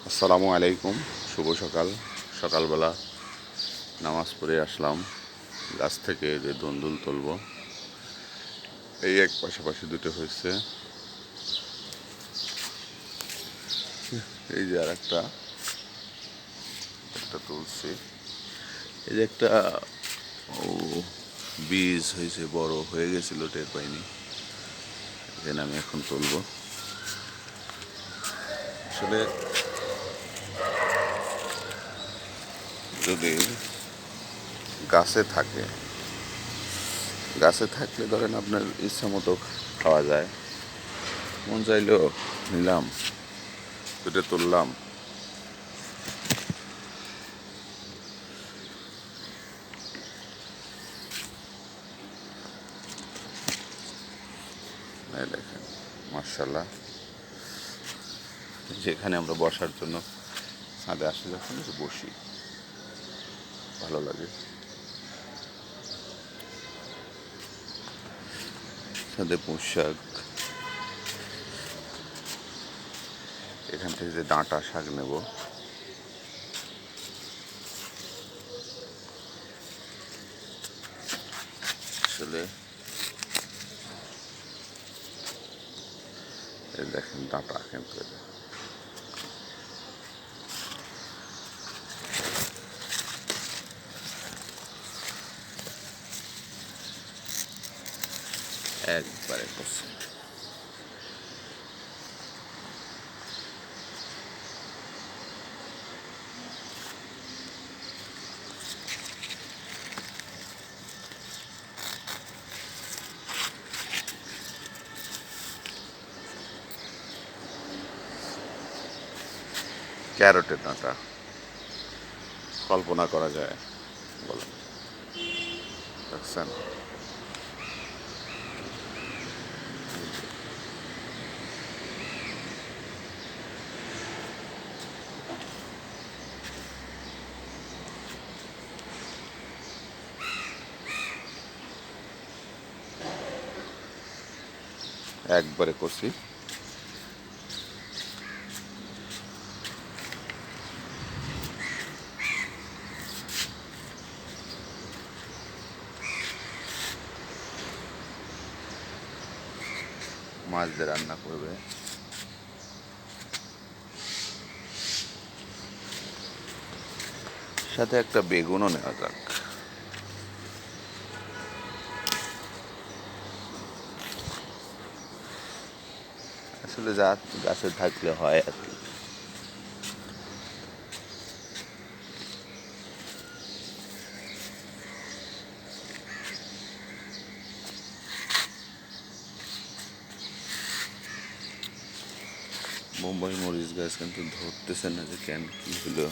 আসসালামু আলাইকুম। শুভ সকাল। সকালবেলা নামাজ পড়ে আসলাম। গাছ থেকে যে দন্দুল তুলব, এই এক পাশাপাশি দুটো হয়েছে। এই যে আর একটা একটা তুলছি। এই যে একটা ও বীজ হয়েছে, বড় হয়ে গেছিল, টের পাইনি। এখানে আমি এখন তুলব। আসলে যদি গাছে থাকলে ধরেন আপনার ইচ্ছা মতো খাওয়া যায়। মন চাইলেও নিলাম, দুটো তুললাম। এই দেখেন, মার্শাল্লাহ। যেখানে আমরা বসার জন্য ছাদে আসি, যখন একটু বসি, ভালো লাগে। ছাদে পুঁইশাক, এখান থেকে যে ডাঁটা শাক নেব, আসলে এই দেখেন ডাঁটা কিন্তু একবারে করছে। ক্যারটের ডাঁটা কল্পনা করা যায়, বলেন, দেখছেন? একবারে কষি। মাছ দিয়ে রান্না করবে, সাথে একটা বেগুনও নেওয়া যাক। আসলে যা গাছে থাকলে হয় আর কি। মুম্বাই মরিচ গাছ কিন্তু ধরতেছে না, যে কেন, কি হলো,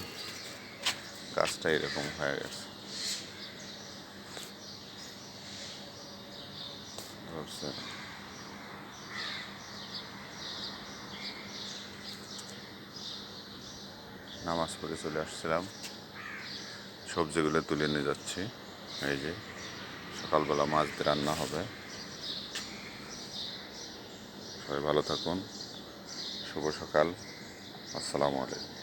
গাছটা এরকম হয়ে গেছে। ধরছে না। নামাজ পড়ে চলে আসছিলাম, সবজিগুলো তুলে নিয়ে যাচ্ছি। এই যে সকালবেলা মাছ দিয়ে রান্না হবে। সবাই ভালো থাকুন। শুভ সকাল। আসসালামু আলাইকুম।